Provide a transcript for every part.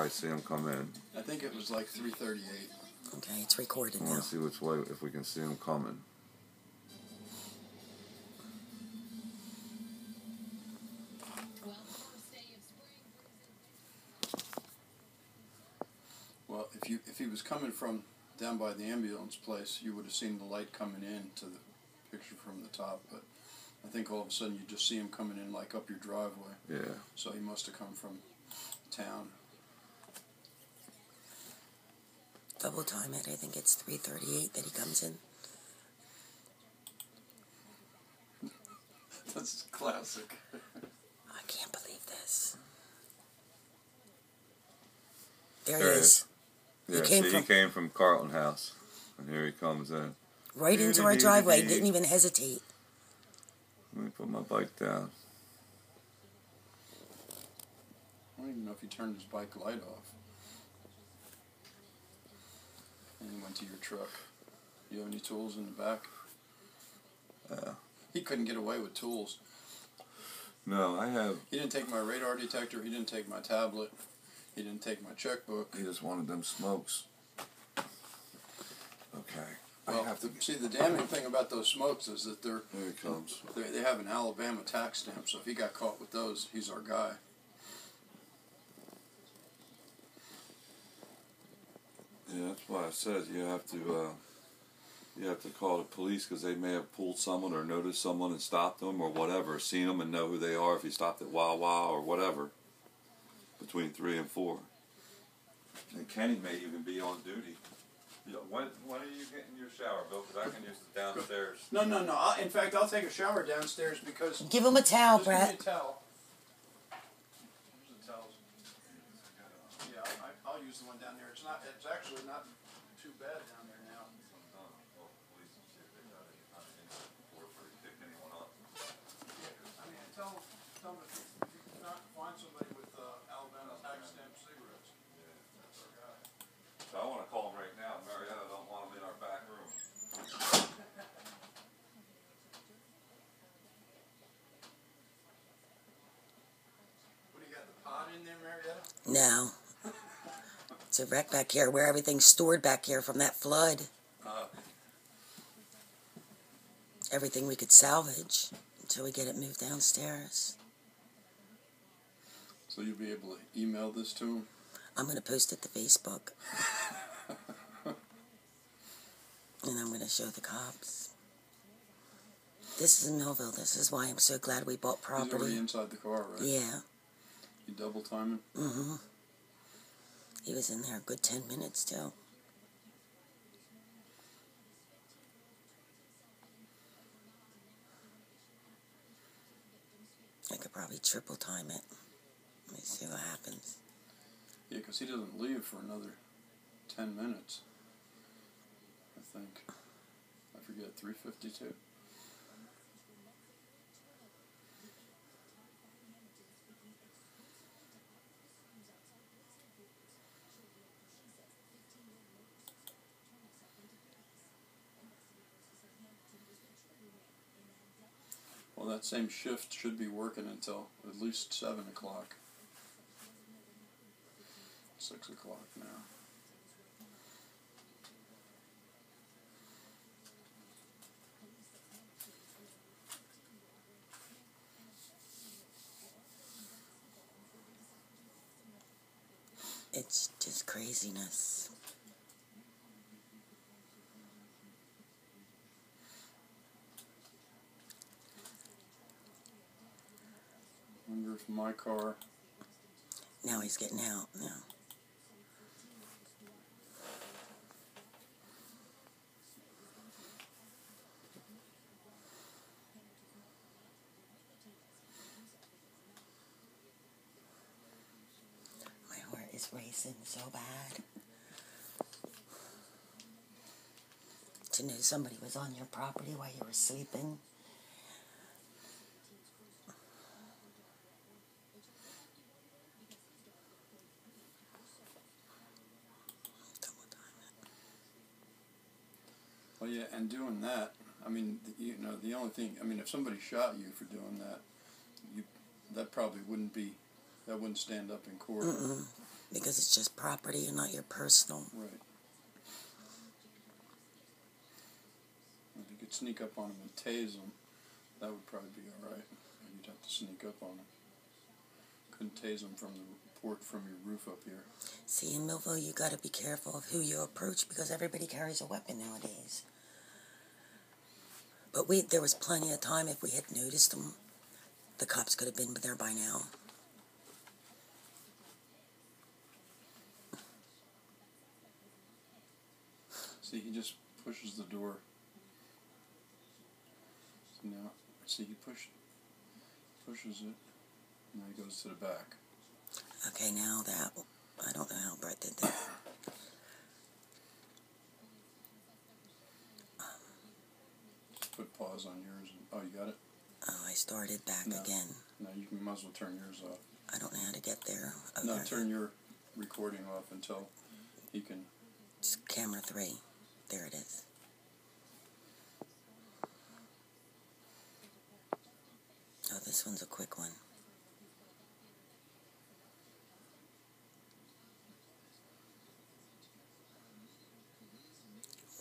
probably see him come in. I think it was like 3:38. Okay, it's recorded I now. want to see which way, if we can see him coming. Well, if he was coming from down by the ambulance place, you would have seen the light coming in to the picture from the top. But I think all of a sudden you just see him coming in like up your driveway. Yeah. So he must have come from town. Double time it. I think it's 3:38 that he comes in. That's classic. I can't believe this. There There he he is. Yeah, he came from Carlton House, and here he comes in. Right into our driveway. Didn't even hesitate. Let me put my bike down. I don't even know if he turned his bike light off. And he went to your truck. You have any tools in the back? He couldn't get away with tools. No, I have... He didn't take my radar detector. He didn't take my tablet. He didn't take my checkbook. He just wanted them smokes. Okay. Well, I have to... see, the damning thing about those smokes is that Here he comes. they have an Alabama tax stamp, so if he got caught with those, he's our guy. Yeah, that's why I said you have to call the police, because they may have pulled someone or noticed someone and stopped them or whatever, seen them and know who they are if you stopped at Wawa or whatever, between 3 and 4. And Kenny may even be on duty. Yeah, when are you getting your shower, Bill? Because I can use it downstairs. No. In fact, I'll take a shower downstairs because... Give him a towel, Just Brett. give me a towel. Here's the towels. Yeah, I'll use the one down there. It's actually not too bad down there now. Tell them if you not find somebody with Alabama tax stamp cigarettes. Yeah, that's our guy. So I want to call him right now. Marietta don't want him in our back room. What do you got, the pot in there, Marietta? No. It's a wreck back here where everything's stored back here from that flood. Everything we could salvage until we get it moved downstairs. So you'll be able to email this to him? I'm going to post it to Facebook. And I'm going to show the cops. This is in Millville. This is why I'm so glad we bought property. He's already inside the car, right? Yeah. You double timing? Mm-hmm. He was in there a good 10 minutes, too. I could probably triple time it. Let me see what happens. Yeah, because he doesn't leave for another 10 minutes. I think. I forget, 3:52. Well, that same shift should be working until at least 7 o'clock. 6 o'clock now. It's just craziness. Wonder if my car... Now he's getting out now. My heart is racing so bad. To know somebody was on your property while you were sleeping. Well, yeah, and doing that, I mean, you know, the only thing, I mean, if somebody shot you for doing that, that probably wouldn't stand up in court. because it's just property and not your personal. Right. If you could sneak up on them and tase them, that would probably be all right. You'd have to sneak up on them. Couldn't tase them from the port from your roof up here. See, in Millville, you got to be careful of who you approach because everybody carries a weapon nowadays. But there was plenty of time if we had noticed them. The cops could have been there by now. See, he just pushes the door. So now, see, he pushes it, and now he goes to the back. Okay, now that, I don't know how Brett did that. Just put pause on yours. Oh, you got it? Oh, I started back No. again. No, you might as well turn yours off. I don't know how to get there. Oh, No, there- turn your recording off until he can. It's camera 3. There it is. Oh, this one's a quick one.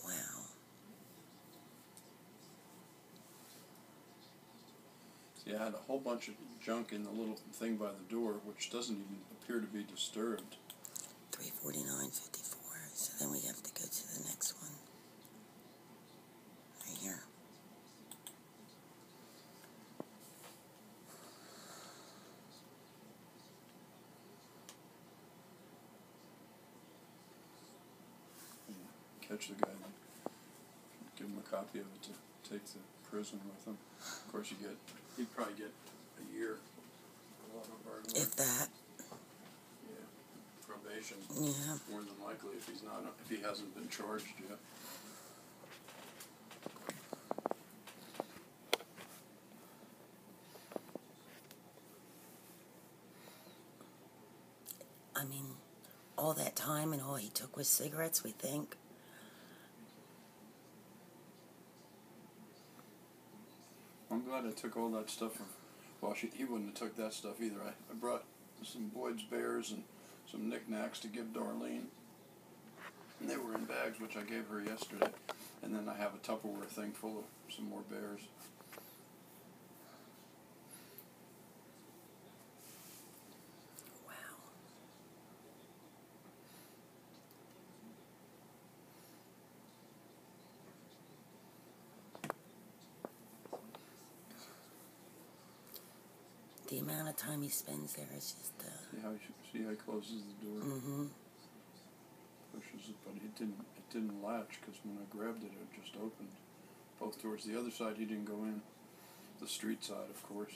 Wow. See, I had a whole bunch of junk in the little thing by the door, which doesn't even appear to be disturbed. 349.54. So then we have to go to the next one. Right here. Catch the guy, give him a copy of it to take to prison with him. Of course, he'd probably get a year. A lot of hard work. If that. Yeah, probation. Yeah. More than likely, if he hasn't been charged yet. I mean, all that time and all he took was cigarettes, we think. I'm glad I took all that stuff from. Well, he wouldn't have took that stuff either. I brought some Boyd's Bears and some knickknacks to give Darlene. And they were in bags, which I gave her yesterday. And then I have a Tupperware thing full of some more bears. Wow. The amount of time he spends there is just, See how he closes the door? mm-hmm. Pushes it, but it didn't latch, because when I grabbed it, it just opened. Both doors. The other side, he didn't go in. The street side, of course.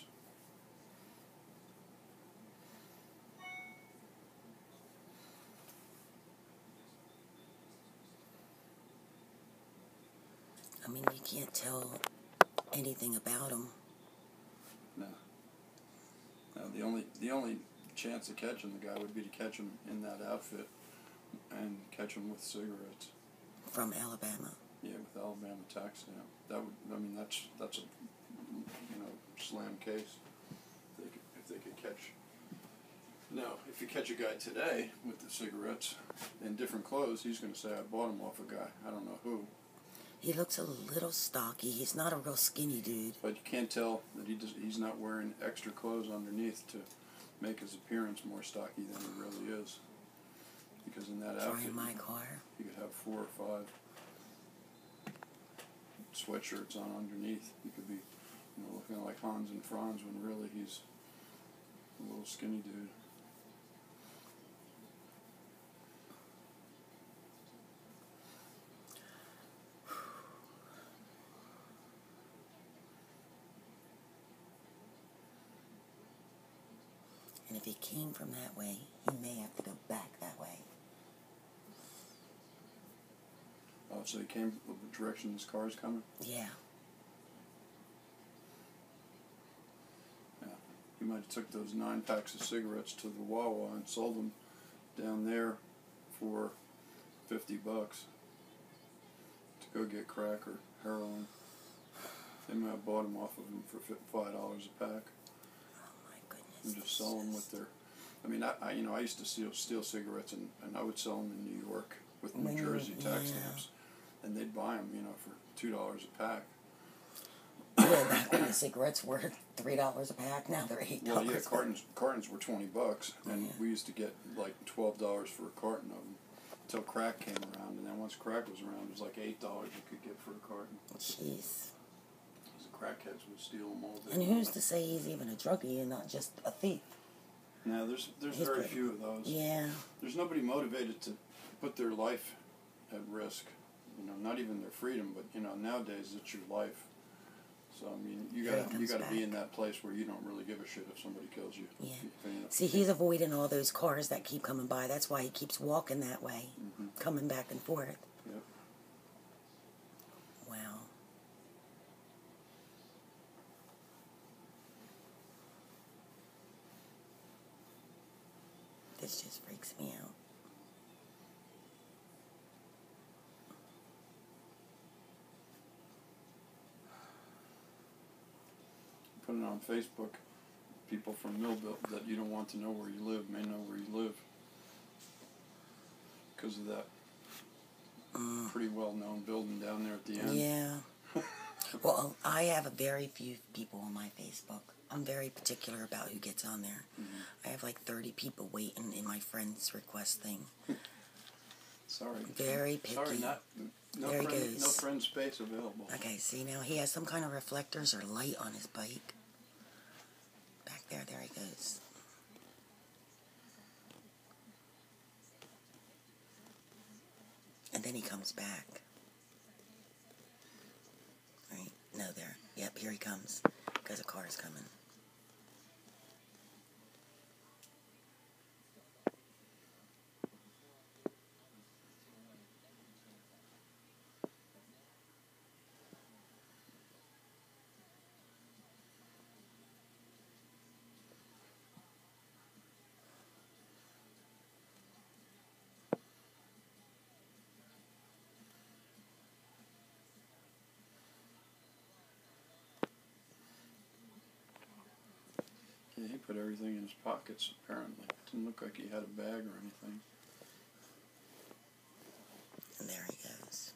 I mean, you can't tell anything about him. No. No, the only chance of catching the guy would be to catch him in that outfit and catch him with cigarettes. From Alabama. Yeah, with Alabama tax stamp. That's a slam case. If they could catch. Now, if you catch a guy today with the cigarettes in different clothes, he's going to say, I bought them off a guy. I don't know who. He looks a little stocky. He's not a real skinny dude. But you can't tell that he's not wearing extra clothes underneath to make his appearance more stocky than he really is. Because in that outfit, Trying my car. you could have 4 or 5 sweatshirts on underneath. He could be, looking like Hans and Franz when really he's a little skinny dude. And if he came from that way, he may have to go back that way. Oh, so he came the direction his car's coming? Yeah. Yeah. He might have took those 9 packs of cigarettes to the Wawa and sold them down there for $50 to go get crack or heroin. They might have bought them off of him for $5 a pack. Oh my goodness. And just sell them with I mean, I used to steal cigarettes, and I would sell them in New York with New Jersey tax stamps, and they'd buy them, for $2 a pack. Yeah, back when the cigarettes were $3 a pack, now they're $8. Well, yeah, cartons were $20, and we used to get like $12 for a carton of them until crack came around, and then once crack was around, it was like $8 you could get for a carton. Jeez. The crackheads would steal them all day. And who's to say he's even a druggie and not just a thief? No, there's very few of those. Yeah. There's nobody motivated to put their life at risk. Not even their freedom, but nowadays it's your life. So I mean, you gotta be in that place where you don't really give a shit if somebody kills you. Yeah. See, he's avoiding all those cars that keep coming by. That's why he keeps walking that way, coming back and forth. Yep. Wow. This just freaks me out. Put it on Facebook. People from Millville that you don't want to know where you live may know where you live because of that pretty well-known building down there at the end. Yeah. Well, I have a very few people on my Facebook. I'm very particular about who gets on there. I have like 30 people waiting in my friends request thing. Sorry. Very picky. Sorry, no friend space available. Okay, see now he has some kind of reflectors or light on his bike. Back there he goes. And then he comes back. Right? No, there. Yep, here he comes. Because a car is coming. Yeah, he put everything in his pockets, apparently. Didn't look like he had a bag or anything. And there he goes.